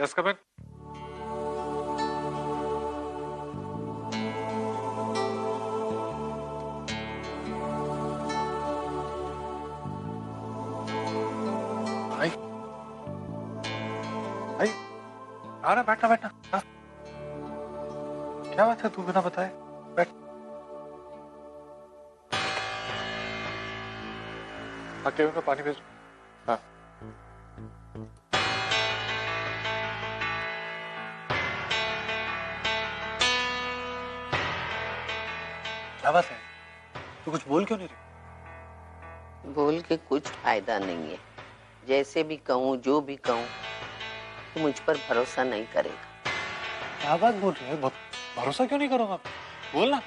Yes come इन। आई आई आ रहा, बैठना बैठना। हाँ। क्या बात है, तू बिना बताए बैठ। हाँ केविन में पानी भेज। हाँ क्या बात है, तू कुछ बोल क्यों नहीं रही? बोल के कुछ फायदा नहीं है। जैसे भी कहूँ, जो भी कहूँ, तो मुझ पर भरोसा नहीं करेगा। क्या बात बोल रही है? भरोसा क्यों नहीं करूंगा? बोल ना।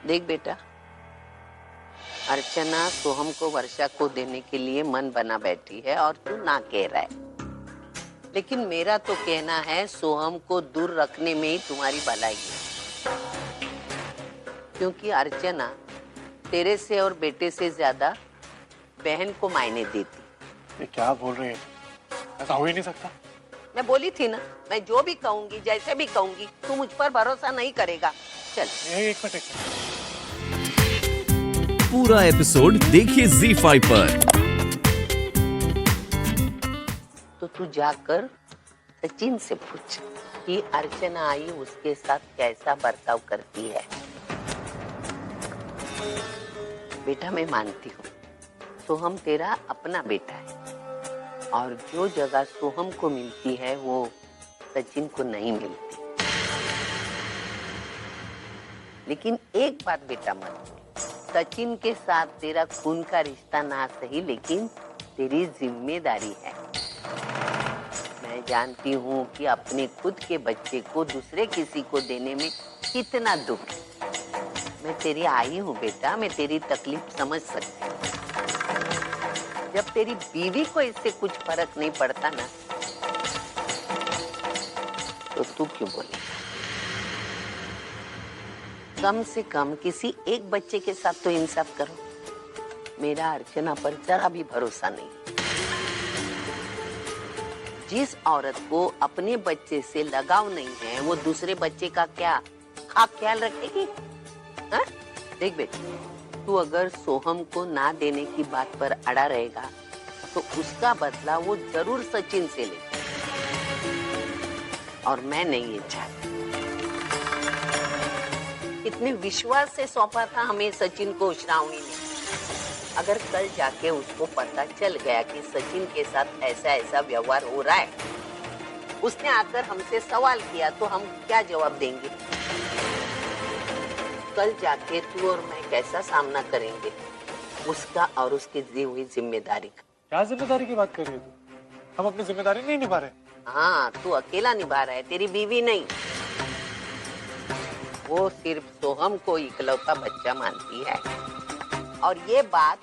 देख बेटा, अर्चना सोहम को वर्षा को देने के लिए मन बना बैठी है और तू ना कह रहा है। लेकिन मेरा तो कहना है सोहम को दूर रखने में ही तुम्हारी भलाई है, क्योंकि अर्चना तेरे से और बेटे से ज्यादा बहन को मायने देती। ये क्या बोल रही है? ऐसा हो ही नहीं सकता। मैं बोली थी ना, मैं जो भी कहूंगी, जैसे भी कहूंगी, तू मुझ पर भरोसा नहीं करेगा। चल एक मिनट। पूरा एपिसोड देखिए ZEE5 पर। तो तू जाकर सचिन से पूछ कि अर्चना आई उसके साथ कैसा बर्ताव करती है। बेटा मैं मानती हूँ सोहम तेरा अपना बेटा है और जो जगह सोहम को मिलती है वो सचिन को नहीं मिलती। लेकिन एक बात बेटा मान, सचिन के साथ तेरा खून का रिश्ता ना सही, लेकिन तेरी जिम्मेदारी है। मैं जानती हूँ कि अपने खुद के बच्चे को दूसरे किसी को देने में कितना दुख है। मैं तेरी आई हूँ बेटा, मैं तेरी तकलीफ समझ सकती हूँ। जब तेरी बीवी को इससे कुछ फर्क नहीं पड़ता ना, तो तू क्यों बोले? कम से कम किसी एक बच्चे के साथ तो इंसाफ करो। मेरा अर्चना पर जरा भी भरोसा नहीं। जिस औरत को अपने बच्चे से लगाव नहीं है, वो दूसरे बच्चे का क्या खाक ख्याल रखेगी? हाँ? देख बेटा, तू अगर सोहम को ना देने की बात पर अड़ा रहेगा तो उसका बदला वो जरूर सचिन से लेगा, और मैं नहीं ये चाहती। इतने विश्वास से सौंपा था हमें सचिन को श्रावणी ने। अगर कल जाके उसको पता चल गया कि सचिन के साथ ऐसा ऐसा व्यवहार हो रहा है, उसने आकर हमसे सवाल किया, तो हम क्या जवाब देंगे? कल जाके तू और मैं कैसा सामना करेंगे उसका और उसकी दी हुई जिम्मेदारी का? क्या जिम्मेदारी की बात कर रही है तू? हम अपनी जिम्मेदारी नहीं निभा रहे। हाँ, तू अकेला निभा रहा है, तेरी बीवी नहीं। वो सिर्फ सोहम को इकलौता बच्चा मानती है, और ये बात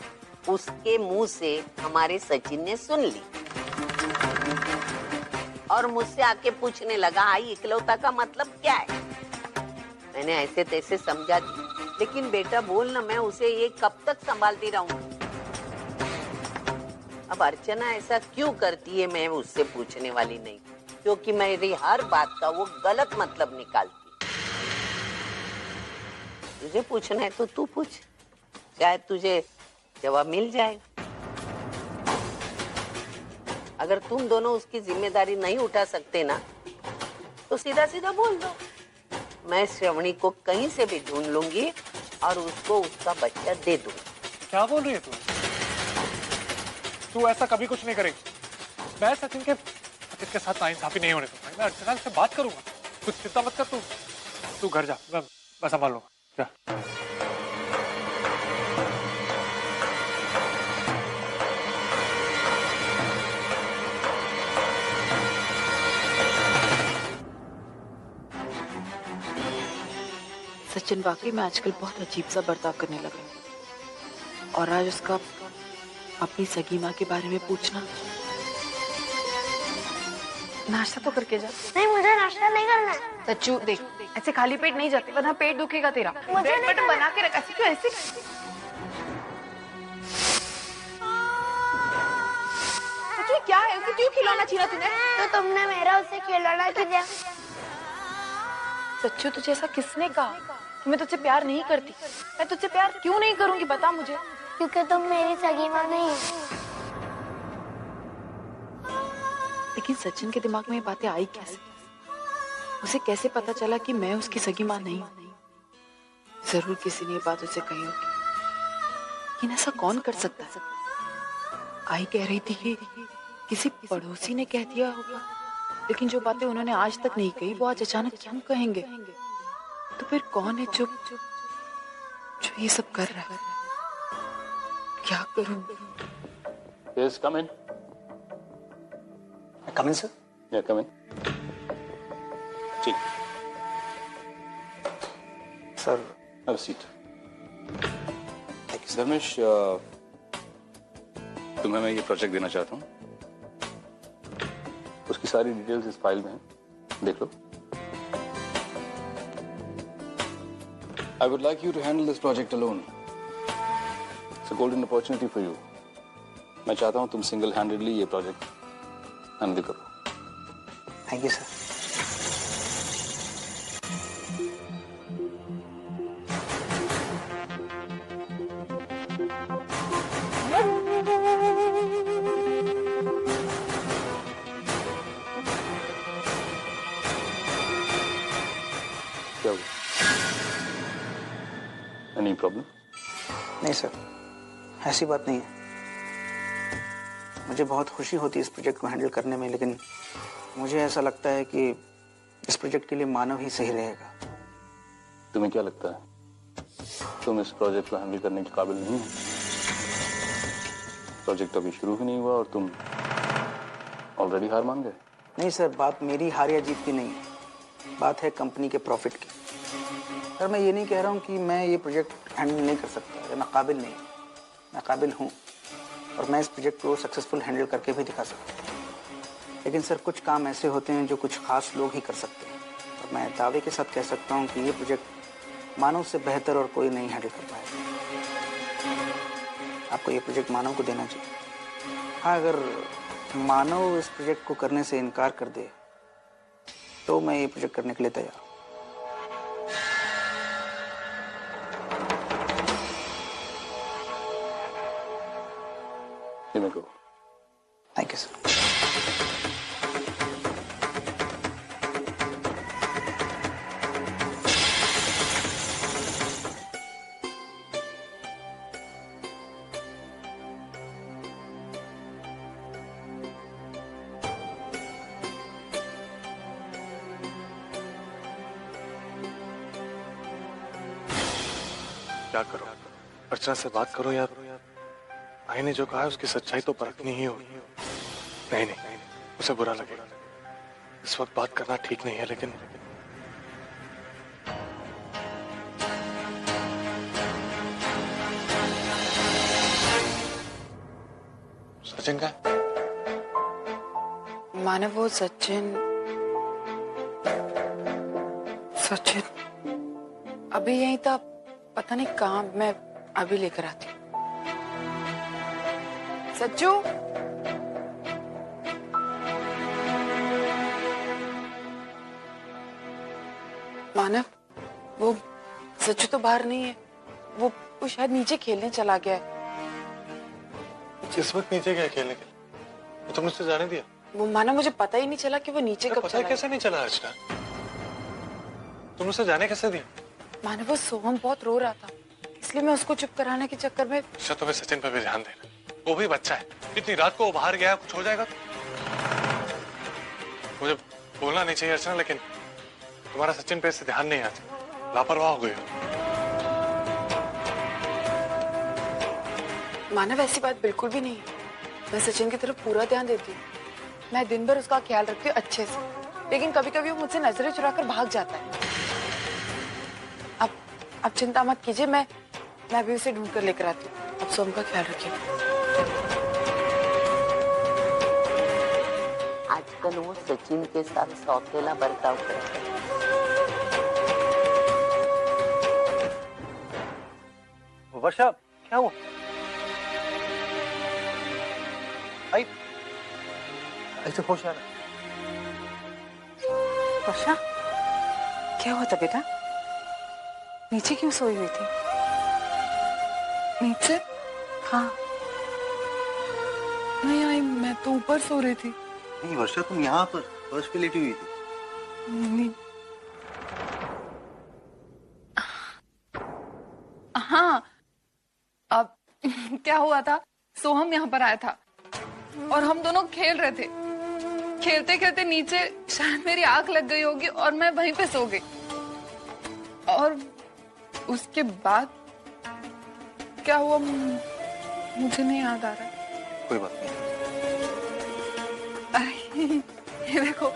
उसके मुंह से हमारे सचिन ने सुन ली और मुझसे आके पूछने लगा, आई इकलौता का मतलब क्या है? मैंने ऐसे तैसे समझा दी, लेकिन बेटा बोल ना, मैं उसे ये कब तक संभालती रहूंगी? अब अर्चना ऐसा क्यों करती है, मैं उससे पूछने वाली नहीं, क्योंकि मेरी हर बात का वो गलत मतलब निकालती। तुझे पूछना है तो तू पूछ, शायद तुझे जवाब मिल जाएगा। अगर तुम दोनों उसकी जिम्मेदारी नहीं उठा सकते ना, तो सीधा सीधा बोल दो, मैं श्रवणी को कहीं से भी ढूंढ लूंगी और उसको उसका बच्चा दे दूंगी। क्या बोल रही है तू? तू ऐसा कभी कुछ नहीं करेगी। मैं सचिन के साथ नाइंसाफी नहीं होने दूंगा। मैं अर्चना से बात करूंगा। कुछ चिंता मत कर। तू घर जा, मैं संभाल लूंगा। जा। सचिन वाकई में आजकल बहुत अजीब सा बर्ताव करने लगा है, और आज उसका अपनी सगी माँ के बारे में पूछना। नाश्ता तो करके जा। नहीं, मुझे नाश्ता नहीं करना है। सच्चू देख, ऐसे खाली पेट नहीं जाते, वरना पेट दुखेगा तेरा। मुझे नहीं बटन बना के रख। ऐसे क्यों? ऐसे सच्चू क्या है? उसे क्यों खिलौना छीना तूने? तो तुमने मेरा उससे खिलौना क्यों दिया? सच्चू, तुझे ऐसा किसने कहा कि मैं तुझसे प्यार नहीं करती? मैं तुझसे प्यार क्यों नहीं करूंगी, बता मुझे। क्योंकि तुम मेरी सगी माँ नहीं हो। लेकिन सचिन के दिमाग में ये बातें आई कैसे? उसे कैसे पता चला कि मैं उसकी सगी माँ नहीं हूँ? जरूर किसी ने ये बात उसे कही होगी, लेकिन ऐसा कौन कर सकता है? आई कह रही थी कि किसी पड़ोसी ने कह दिया होगा, लेकिन जो बातें उन्होंने आज तक नहीं कही वो आज अचानक क्यों कहेंगे? तो फिर कौन है जो ये सब कर रहा है? क्या करूं? Yes, come in. Come in, sir. Yeah, come in. Take. Sir, Have a seat. thank you, sir. Dharmesh, तुम्हें मैं ये प्रोजेक्ट देना चाहता हूँ। उसकी सारी डिटेल्स इस फाइल में हैं, देख लो। I would like you to handle this project alone. It's a golden opportunity for you. मैं चाहता हूँ तुम सिंगल हैंडेडली ये प्रोजेक्ट हैंडल करो। Thank you, sir. क्या हुआ? Any problem? नहीं सर, ऐसी बात नहीं है। मुझे बहुत खुशी होती है इस प्रोजेक्ट को हैंडल करने में, लेकिन मुझे ऐसा लगता है कि इस प्रोजेक्ट के लिए मानव ही सही रहेगा। तुम्हें क्या लगता है तुम इस प्रोजेक्ट को हैंडल करने के काबिल नहीं हो? प्रोजेक्ट अभी शुरू ही नहीं हुआ और तुम ऑलरेडी हार मान गए। नहीं सर, बात मेरी हार या जीत की नहीं है, बात है कंपनी के प्रॉफिट की। सर, मैं ये नहीं कह रहा हूँ कि मैं ये प्रोजेक्ट हैंडल नहीं कर सकता या मैं काबिल नहीं, मैं काबिल हूँ और मैं इस प्रोजेक्ट को सक्सेसफुल हैंडल करके भी दिखा सकता हूँ। लेकिन सर, कुछ काम ऐसे होते हैं जो कुछ खास लोग ही कर सकते हैं और मैं दावे के साथ कह सकता हूँ कि ये प्रोजेक्ट मानव से बेहतर और कोई नहीं हैंडल कर पाएगा। आपको ये प्रोजेक्ट मानव को देना चाहिए। हाँ, अगर मानव इस प्रोजेक्ट को करने से इनकार कर दे तो मैं ये प्रोजेक्ट करने के लिए तैयार हूँ। Thank you sir. क्या करो? अर्चना से बात करो यार। भाई ने जो कहा है उसकी सच्चाई तो परखनी ही होगी। नहीं नहीं, उसे बुरा लगेगा। इस वक्त बात करना ठीक नहीं है, लेकिन सचिन का मानव, वो सचिन अभी यहीं था, पता नहीं कहाँ। मैं अभी लेकर आती हूँ। सच्चू, मानव, वो सच्चू तो बाहर नहीं है। वो शायद नीचे खेलने चला गया है। इस वक्त नीचे गया खेलने के लिए? वो तुमने उसे जाने दिया? वो मानव, मुझे पता ही नहीं चला कि वो नीचे कब पता चला है कैसे नहीं चला अर्चना? तुमने उसे जाने कैसे दिया? मानव, वो सोहम बहुत रो रहा था, इसलिए मैं उसको चुप कराने के चक्कर में। अच्छा, तुम्हें सचिन पर भी ध्यान देना। वो भी बच्चा है, इतनी रात को वो बाहर गया, कुछ हो जाएगा तो? मुझे बोलना नहीं चाहिए अर्चना, लेकिन तुम्हारा सचिन पे इससे ध्यान नहीं आता, लापरवाह हो गई हो। मानव, ऐसी बात बिल्कुल भी नहीं है। मैं सचिन की तरफ पूरा ध्यान देती हूँ। मैं दिन भर उसका ख्याल रखती हूँ अच्छे से, लेकिन कभी कभी वो मुझसे नजरें चुराकर भाग जाता है। अब चिंता मत कीजिए, मैं अभी उसे ढूंढ कर लेकर आती हूँ। अब सोम का ख्याल रखिए। आजकल वो सचिन के साथ सौतेला बर्ताव करता है। वर्षा, क्या हुआ? आई तो होश आ रहा। वर्षा, क्या हुआ था बेटा? नीचे क्यों सोई हुई थी? नीचे? हाँ। नहीं आई, मैं तो ऊपर सो रही थी। नहीं वर्षा, तुम यहाँ पर फर्श पे लेटी हुई थी। नहीं। हाँ, अब क्या हुआ था, सोहम यहाँ पर आया था और हम दोनों खेल रहे थे। खेलते खेलते नीचे शायद मेरी आंख लग गई होगी और मैं वहीं पे सो गई। और उसके बाद क्या हुआ मुझे नहीं याद आ रहा। कोई बात नहीं। अरे ये देखो,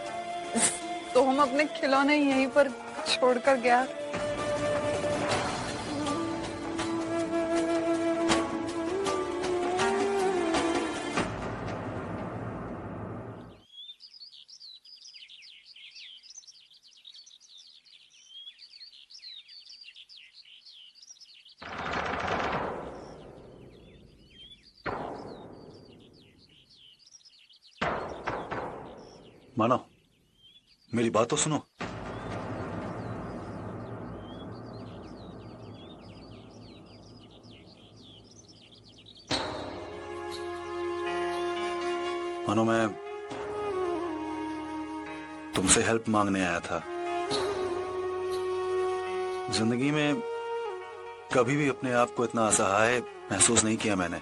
तो हम अपने खिलौने यहीं पर छोड़कर गया। मानो, मेरी बात तो सुनो। मानो, मैं तुमसे हेल्प मांगने आया था। जिंदगी में कभी भी अपने आप को इतना असहाय महसूस नहीं किया मैंने।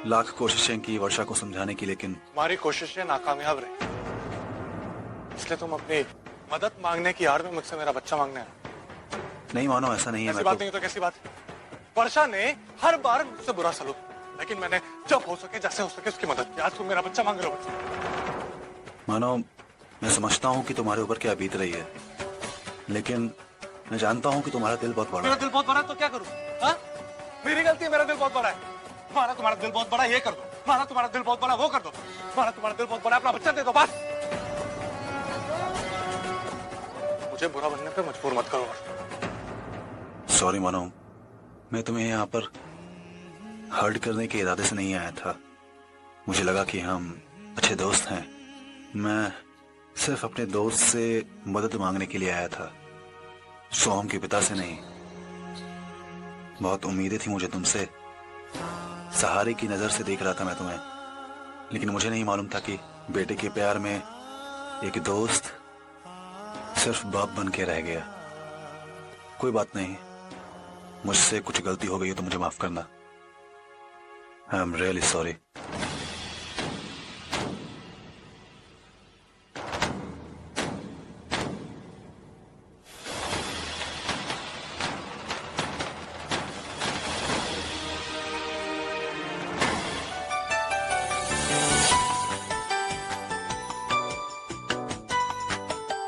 लाख कोशिशें की वर्षा को समझाने की, लेकिन हमारी कोशिशें नाकामयाब रही, इसलिए तुम अपनी मदद मांगने की आड़ में मुझसे मेरा बच्चा मांगने आए। नहीं मानो, ऐसा नहीं है। ऐसी बात नहीं तो कैसी बात? वर्षा ने हर बार मुझसे बुरा सलूक, लेकिन मैंने जब हो सके जैसे हो सके उसकी मदद की। आज तुम मेरा बच्चा मांग रहे हो। मानो, मैं समझता हूँ कि तुम्हारे ऊपर क्या बीत रही है, लेकिन मैं जानता हूँ कि तुम्हारा दिल बहुत बड़ा मेरा है। दिल बहुत बड़ा है तो क्या करूँ? हाँ, मेरी गलती है, मेरा दिल बहुत बड़ा है। माना तुम्हारा दिल बहुत बड़ा, ये कर दो। माना तुम्हारा दिल बहुत बड़ा, वो कर दो। माना तुम्हारा दिल बहुत बड़ा, अपना बच्चा दे दो, बस। मुझे बुरा बनने पे मजबूर मत करो। सॉरी मानो, मैं तुम्हें यहाँ पर हर्ट करने के इरादे से नहीं आया था। मुझे लगा कि हम अच्छे दोस्त हैं। मैं सिर्फ अपने दोस्त से मदद मांगने के लिए आया था, सोहम के पिता से नहीं। बहुत उम्मीदें थी मुझे तुमसे, सहारे की नजर से देख रहा था मैं तुम्हें, लेकिन मुझे नहीं मालूम था कि बेटे के प्यार में एक दोस्त सिर्फ बाप बन के रह गया। कोई बात नहीं, मुझसे कुछ गलती हो गई है तो मुझे माफ करना। I am really sorry.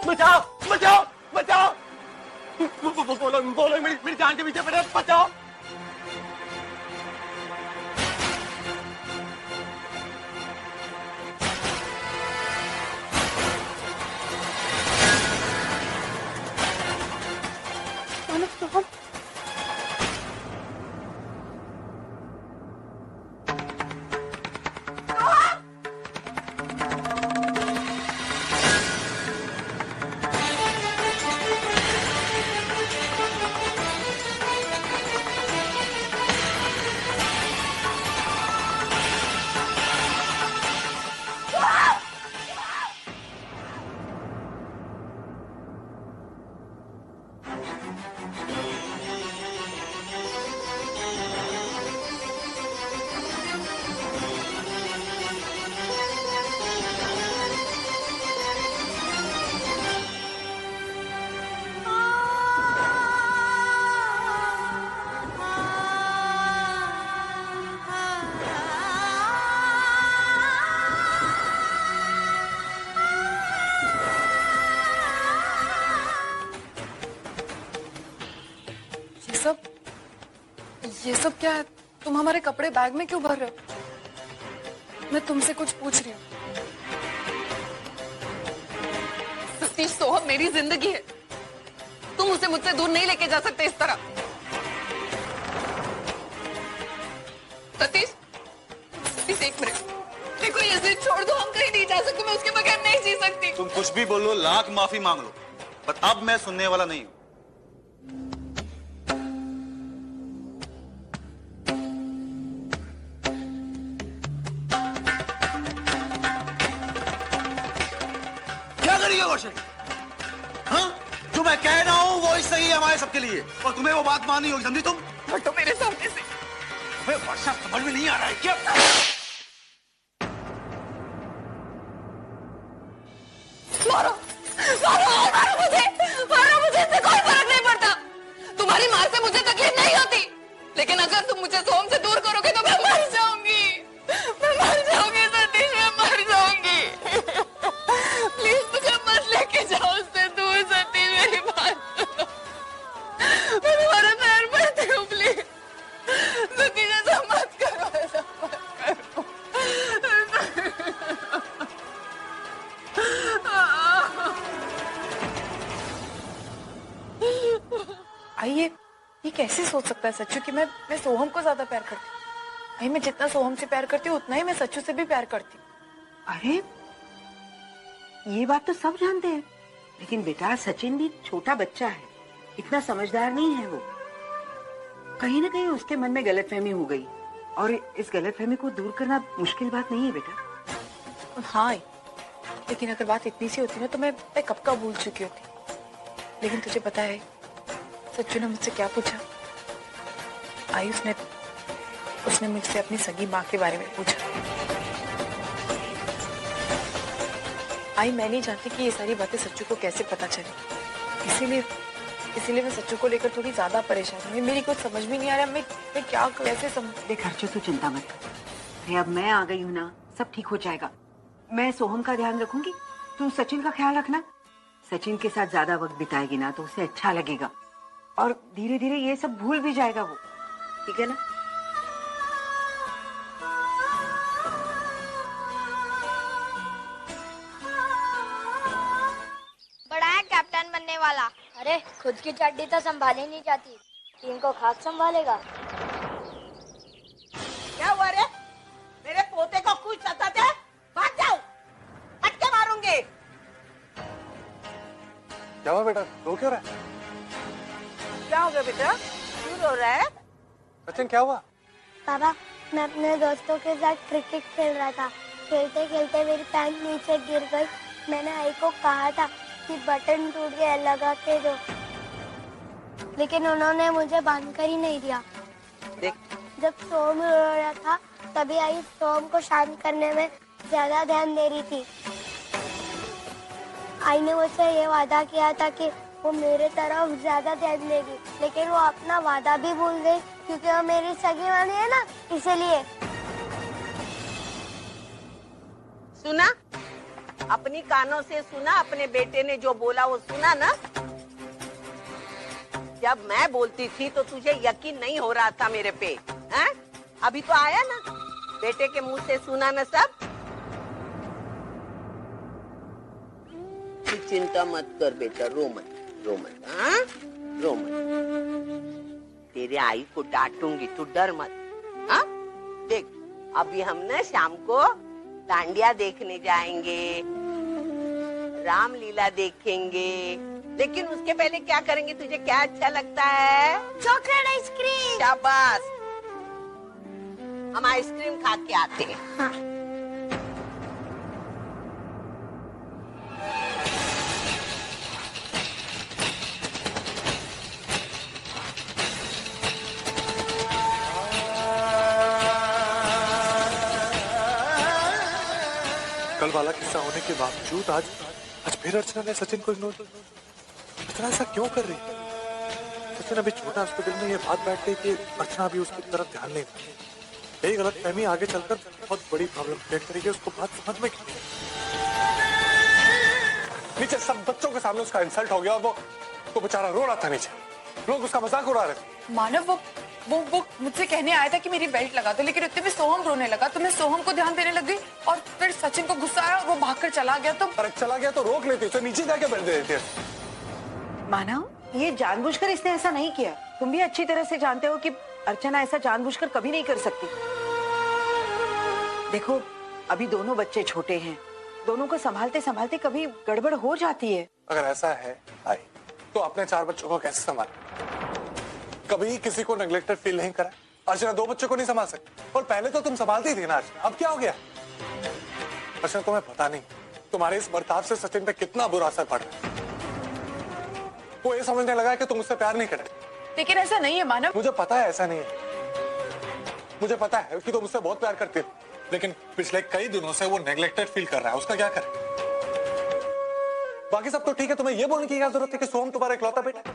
बचाओ बचाओ बचाओ! बोलो बोलो, मेरी जान के पीछे पड़े, बचाओ! ये सब क्या है? तुम हमारे कपड़े बैग में क्यों भर रहे हो? मैं तुमसे कुछ पूछ रही हूँ। सतीश, सोहम मेरी जिंदगी है, तुम उसे मुझसे दूर नहीं लेके जा सकते इस तरह। सतीश, सतीश एक मिनट, देखो ये जिद छोड़ दो, हम कहीं नहीं जा सकते, मैं उसके बगैर नहीं जी सकती। तुम कुछ भी बोलो, लाख माफी मांग लो, पर अब मैं सुनने वाला नहीं हूं। क्या करिएगा रोशन? हाँ, जो मैं कह रहा हूं वो ही सही है हमारे सबके लिए, और तुम्हें वो बात माननी होगी, समझी तुम? हटो मेरे सामने से। तुम्हें वर्षा समझ में नहीं आ रहा है क्या? मारो मारो मारो मुझे, मारो मुझे, इससे कोई फर्क नहीं पड़ता। तुम्हारी मार से मुझे तकलीफ नहीं होती, लेकिन अगर तुम मुझे सोम से दूर करोगे तो मैं मर जाऊंगी, मैं मर जाऊंगी सतीश, मैं मर जाऊंगी। प्लीज मुझे मत लेके जाओ उससे दूर सतीश, मेरी बात सुनो, मैं तुम्हारे पैर पड़ती हूँ, प्लीज सतीश, ऐसा मत करो, ऐसा मत करो। आइए, ये कैसे सोच सकता है सच्चू कि मैं सोहम को ज्यादा प्यार करती हूँ। भाई मैं जितना सोहम से प्यार करती हूँ उतना ही मैं सच्चू से भी प्यार करती हूँ। अरे ये बात तो सब जानते हैं, लेकिन बेटा सचिन भी छोटा बच्चा है, इतना समझदार नहीं है वो। कहीं ना कहीं उसके मन में गलतफहमी हो गई, और इस गलतफहमी को दूर करना मुश्किल बात नहीं है बेटा। हाँ, लेकिन अगर बात इतनी सी होती ना तो मैं कब का भूल चुकी होती। लेकिन तुझे पता है सच्चू ने मुझसे क्या पूछा? आई उसने मुझसे अपनी सगी माँ के बारे में पूछा। आई मैं नहीं जानती कि ये सारी बातें सच्चू को कैसे पता चली, इसीलिए मैं सच्चू को लेकर थोड़ी ज्यादा परेशान हूँ। मेरी कुछ समझ में नहीं आ रहा मैं क्या कैसे देख हर्षो, तू चिंता मत कर, अब मैं आ गई हूँ ना, सब ठीक हो जाएगा। मैं सोहम का ध्यान रखूंगी, तू सचिन का ख्याल रखना। सचिन के साथ ज्यादा वक्त बिताएगी ना तो उसे अच्छा लगेगा, और धीरे धीरे ये सब भूल भी जाएगा वो, ठीक है ना? बड़ा है कैप्टन बनने वाला। अरे खुद की चड्डी तो संभाली नहीं जाती, टीम को खाक संभालेगा। क्या हुआ रे? मेरे पोते को कुछ सताते? भाग जाओ, हट के मारूंगी। क्या हुआ बेटा, रो क्यों रहा है? क्या हो गया बेटा, क्यों रो रहा है? सचिन क्या हुआ? पापा मैं अपने दोस्तों के साथ क्रिकेट खेल रहा था, खेलते खेलते मेरी पैंट नीचे गिर गई। मैंने आई को कहा था कि बटन टूट गया लगा के दो, लेकिन उन्होंने मुझे बांध कर ही नहीं दिया। देख, जब सोम रो रहा था तभी आई सोम को शांत करने में ज्यादा ध्यान दे रही थी। आई ने मुझसे ये वादा किया था कि वो मेरे तरफ ज्यादा ध्यान देगी, लेकिन वो अपना वादा भी भूल गई क्योंकि वो मेरी सगी वाली है ना, इसलिए। सुना, अपनी कानों से सुना, अपने बेटे ने जो बोला वो सुना ना? जब मैं बोलती थी तो तुझे यकीन नहीं हो रहा था मेरे पे, हैं? अभी तो आया ना, बेटे के मुंह से सुना ना सब। चिंता मत कर बेटा, रो मत, हाँ? रो मत। तेरे आई को डांटूंगी, तू डर मत, हाँ? देख, अभी हम ना शाम को डांडिया देखने जाएंगे, रामलीला देखेंगे, लेकिन उसके पहले क्या करेंगे? तुझे क्या अच्छा लगता है? Chocolate ice cream. शाबाश, हम आइसक्रीम खा के आते हैं। हाँ। कल वाला किस्सा होने के बावजूद आज फिर अर्चना ने सचिन को इग्नोर किया। अर्चना ऐसा क्यों कर रही है? सचिन अभी छोटा, उसके दिल में ये बात बैठ गई कि अर्चना भी उसकी तरफ ध्यान नहीं देती। यही गलतफहमी आगे चलकर बहुत बड़ी प्रॉब्लम क्रिएट करेगी। उसको बात समझ में क्यों? नीचे सब बच्चों के सामने उसका इंसल्ट हो गया और वो बेचारा रो रहा था नीचे, लोग उसका मजाक उड़ा रहे थे। मानव वो मुझसे कहने आया था कि मेरी बेल्ट लगा दो, लेकिन उतने में सोहम रोने लगा तो मैं सोहम को ध्यान देने लग गई, और फिर सचिन को गुस्सा आया और वो भागकर चला गया। तो अरे चला गया तो रोक लेती, उसे नीचे जाके बेल्ट दे देते। मानव, ये जानबूझकर इसने ऐसा नहीं किया। तुम भी अच्छी तरह से जानते हो कि अर्चना ऐसा जानबूझकर कभी नहीं कर सकती। देखो, अभी दोनों बच्चे छोटे हैं, दोनों को संभालते संभालते कभी गड़बड़ हो जाती है। अगर ऐसा है आई तो अपने 4 बच्चों को कैसे संभाले? कभी किसी को नेग्लेक्टेड फील नहीं करा? अर्चना 2 बच्चों को नहीं संभाल सकती और पहले तो तुम संभालती थी ना अर्चना, अब क्या हो गया? अर्चना तुम्हें पता नहीं तुम्हारे इस बर्ताव से सचिन पे कितना बुरा असर पड़ रहा है। वो ये समझने लगा है कि तुम उससे प्यार नहीं कर रहे। लेकिन ऐसा नहीं है मानव। मुझे पता है ऐसा नहीं है, मुझे पता है कि तुम उससे बहुत प्यार करती हो, लेकिन पिछले कई दिनों से वो नेग्लेक्टेड फील कर रहा है, उसका क्या करे? बाकी सब तो ठीक है, तुम्हें ये बोलने की क्या जरूरत है कि सोहम तुम्हारा इकलौता बेटा है?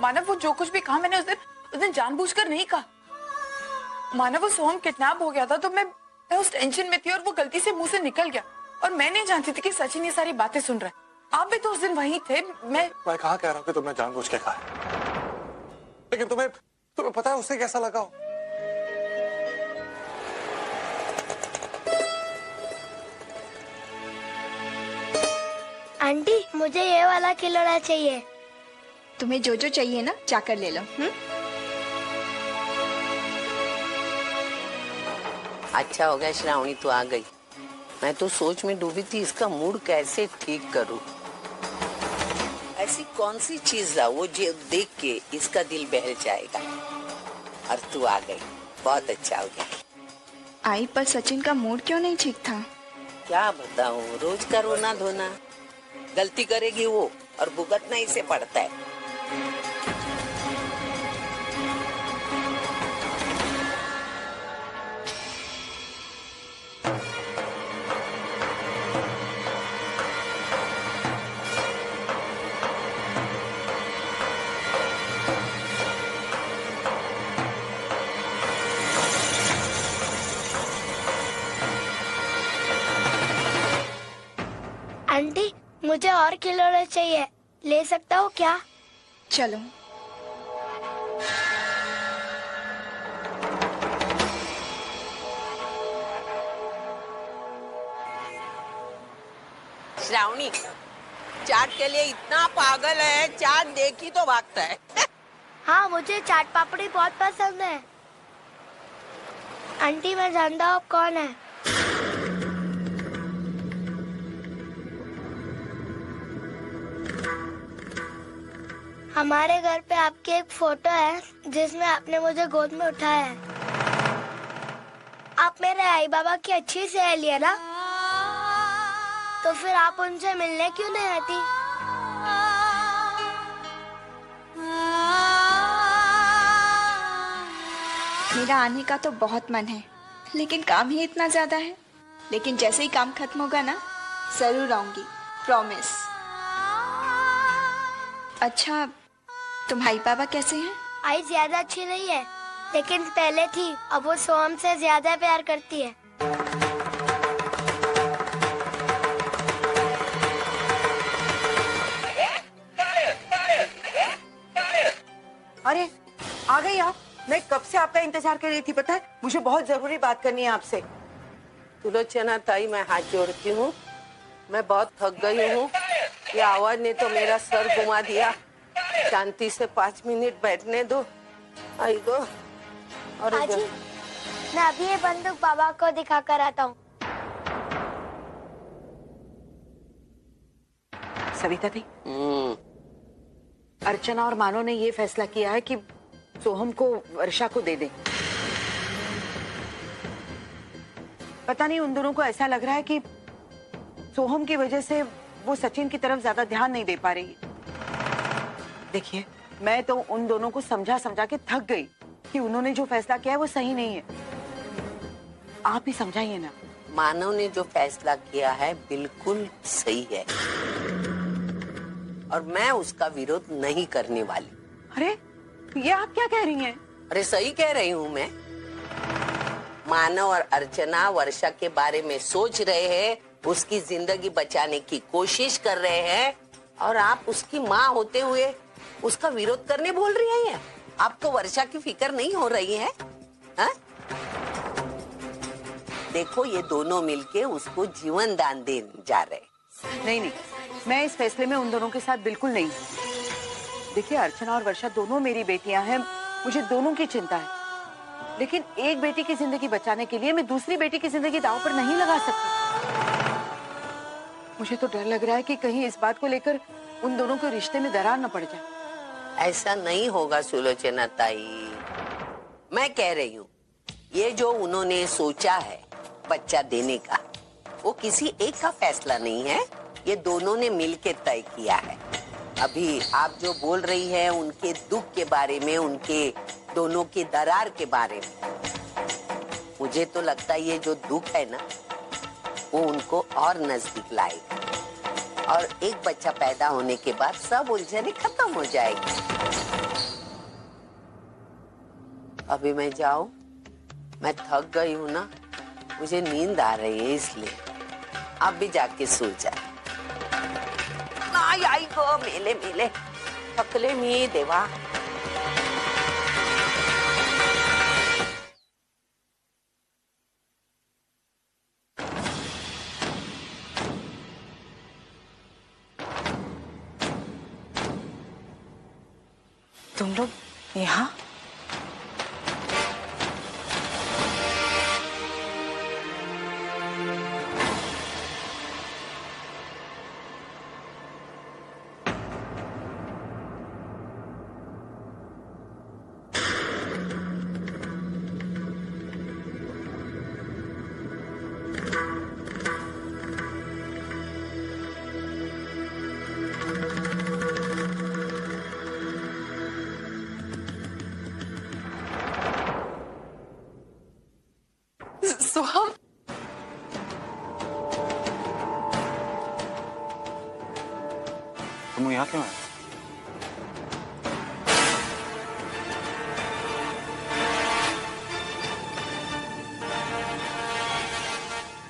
मानव वो जो कुछ भी कहा मैंने उस दिन जानबूझकर नहीं कहा। मानव वो सोहम किडनैप हो गया था तो मैं उस टेंशन में थी और वो गलती से मुंह से निकल गया और मैं नहीं जानती थी कि सचिन ये सारी बातें सुन रहा है। आप भी तो उस दिन वहीं थे। मैं कहाँ कह रहा हूँ कि तुमने जानबूझ के कहा है, लेकिन तुम्हें पता है उसे कैसा लगा हो? आंटी मुझे ये वाला खिलौना चाहिए। तुम्हें जो जो चाहिए ना जाकर ले लो। अच्छा हो गया श्रावणी तू आ गई, मैं तो सोच में डूबी थी इसका मूड कैसे ठीक करूं। ऐसी कौन सी चीज लाऊं जो देख के इसका दिल बहल जाएगा, और तू आ गई, बहुत अच्छा हो गया। आई पर सचिन का मूड क्यों नहीं ठीक था? क्या बताऊं, रोज का रोना धोना, गलती करेगी वो और भुगतना इसे पड़ता है। आंटी मुझे और खिलौने चाहिए, ले सकता हूँ क्या? चलो। श्रावणी चाट के लिए इतना पागल है, चाट देखी तो भागता है। हाँ मुझे चाट पापड़ी बहुत पसंद है। आंटी मैं जानता हूँ कौन है। हमारे घर पे आपकी एक फोटो है जिसमें आपने मुझे गोद में उठाया है। आप मेरे आई बाबा की अच्छी सहेली है ना, तो फिर आप उनसे मिलने क्यों नहीं आती? मेरा आने का तो बहुत मन है, लेकिन काम ही इतना ज्यादा है। लेकिन जैसे ही काम खत्म होगा ना जरूर आऊंगी, प्रॉमिस। अच्छा तुम्हारी पापा कैसे हैं? आई ज्यादा अच्छी नहीं है, लेकिन पहले थी, अब वो सोहम से ज्यादा प्यार करती है। अरे आ गई आप, मैं कब से आपका इंतजार कर रही थी। पता है मुझे बहुत जरूरी बात करनी है आपसे। सुलोचना ताई मैं हाथ जोड़ती हूँ, मैं बहुत थक गई हूँ। ये आवाज ने तो मेरा सर घुमा दिया। शांति से 5 मिनट बैठने दो। आई गो। और आजी मैं अभी ये बंदूक बाबा को दिखा कर आता हूँ। सविता थी, अर्चना और मानो ने ये फैसला किया है कि सोहम को वर्षा को दे दें। पता नहीं उन दोनों को ऐसा लग रहा है कि सोहम की वजह से वो सचिन की तरफ ज्यादा ध्यान नहीं दे पा रही। देखिए मैं तो उन दोनों को समझा समझा के थक गई कि उन्होंने जो फैसला किया है वो सही नहीं है। आप ही समझाइए ना। मानव ने जो फैसला किया है बिल्कुल सही है और मैं उसका विरोध नहीं करने वाली। अरे ये आप क्या कह रही हैं? अरे सही कह रही हूँ मैं। मानव और अर्चना वर्षा के बारे में सोच रहे हैं, उसकी जिंदगी बचाने की कोशिश कर रहे हैं, और आप उसकी माँ होते हुए उसका विरोध करने बोल रही हैं। आपको वर्षा की फिक्र नहीं हो रही है? हा? देखो ये दोनों मिलके उसको जीवन दान देने जा रहे हैं। नहीं नहीं, मैं इस फैसले में उन दोनों के साथ बिल्कुल नहीं। देखिए अर्चना और वर्षा दोनों मेरी बेटियां हैं, मुझे दोनों की चिंता है। लेकिन एक बेटी की जिंदगी बचाने के लिए मैं दूसरी बेटी की जिंदगी दांव पर नहीं लगा सकती। मुझे तो डर लग रहा है कि कहीं इस बात को लेकर उन दोनों के रिश्ते में दरार न पड़ जाए। ऐसा नहीं होगा सुलोचना ताई, मैं कह रही हूँ ये जो उन्होंने सोचा है बच्चा देने का, वो किसी एक का फैसला नहीं है, ये दोनों ने मिलके तय किया है। अभी आप जो बोल रही है उनके दुख के बारे में, उनके दोनों के दरार के बारे में, मुझे तो लगता है ये जो दुख है ना वो उनको और नजदीक लाएगा और एक बच्चा पैदा होने के बाद सब उलझने खत्म हो जाएगी। अभी मैं जाऊं, मैं थक गई हूँ ना, मुझे नींद आ रही है, इसलिए आप भी जाके सो जाए। आई गो मेले मेले थकले मी देवा। तुम लोग यहाँ? सोहम, तुम यहाँ क्यों आए?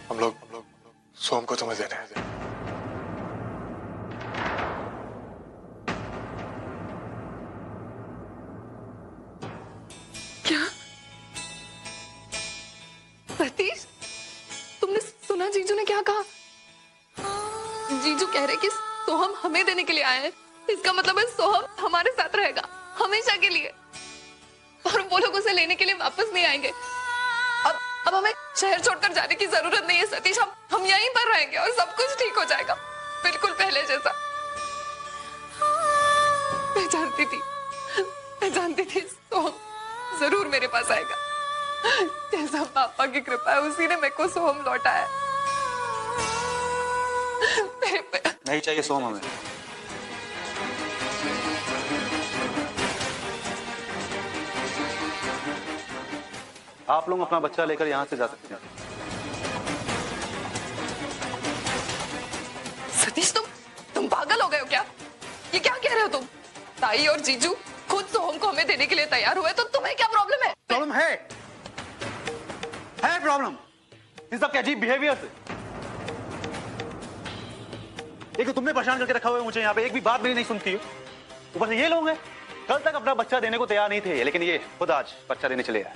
हम लोग सोहम को समझ देने हैं। क्या सतीश, तुमने सुना जीजू ने क्या कहा? जीजू कह रहे कि सोहम हमें देने के लिए आए हैं। इसका मतलब है सोहम हमारे साथ रहेगा हमेशा के लिए, और वो लोग उसे लेने के लिए वापस नहीं आएंगे। अब हमें शहर छोड़कर जाने की जरूरत नहीं है सतीश, हम यहीं पर रहेंगे और सब कुछ ठीक हो जाएगा, बिल्कुल पहले जैसा। मैं जानती थी सोहम जरूर मेरे पास आएगा। जैसा पापा की कृपा है उसी ने मेरे को सोहम लौटाया। नहीं चाहिए सोहम हमें। आप लोग अपना बच्चा लेकर यहाँ से जा सकते हैं। सतीश, तुम पागल हो गए हो क्या? ये क्या कह रहे हो तुम? ताई और जीजू खुद सोहम को हमें देने के लिए तैयार हुए, तो तुम्हें क्या प्रॉब्लम है? प्रॉब्लम है प्रॉब्लम इस सबके अजीब बिहेवियर से। एक तो तुमने परेशान करके रखा हुआ है मुझे यहाँ पे, एक भी बात मेरी नहीं सुनती हो। ऊपर से ये लोग हैं, कल तक अपना बच्चा देने को तैयार नहीं थे, लेकिन ये खुद आज बच्चा देने चले आए।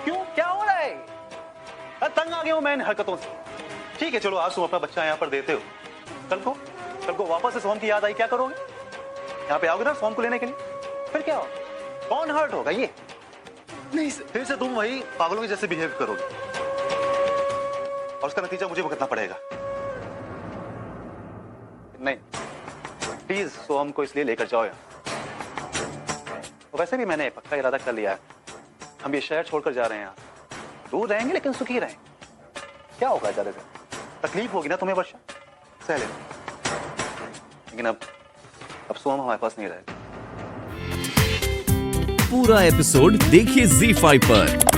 क्यों, क्या हो रहा है? तंग आ गया हूं मैं इन हरकतों से। ठीक है चलो, आज तुम अपना बच्चा यहाँ पर देते हो, कल को वापस से सोहम की याद आई, क्या करोगे? यहाँ पे आओगे ना सोहम को लेने के लिए, फिर क्या होगा? कौन हर्ट होगा? ये नहीं, फिर से तुम वही पागलों के जैसे बिहेव करोगे और उसका नतीजा मुझे भुगतना पड़ेगा। नहीं, प्लीज सोहम को इसलिए लेकर जाओ यहाँ। वैसे भी मैंने पक्का इरादा कर लिया है, हम ये शहर छोड़कर जा रहे हैं। यहाँ दूर रहेंगे लेकिन सुखी रहेंगे। क्या होगा ज्यादा से? तकलीफ होगी ना तुम्हें वर्षा, सह लेना। लेकिन अब सोहम हमारे पास नहीं रहेगा। पूरा एपिसोड देखिए ZEE5 पर।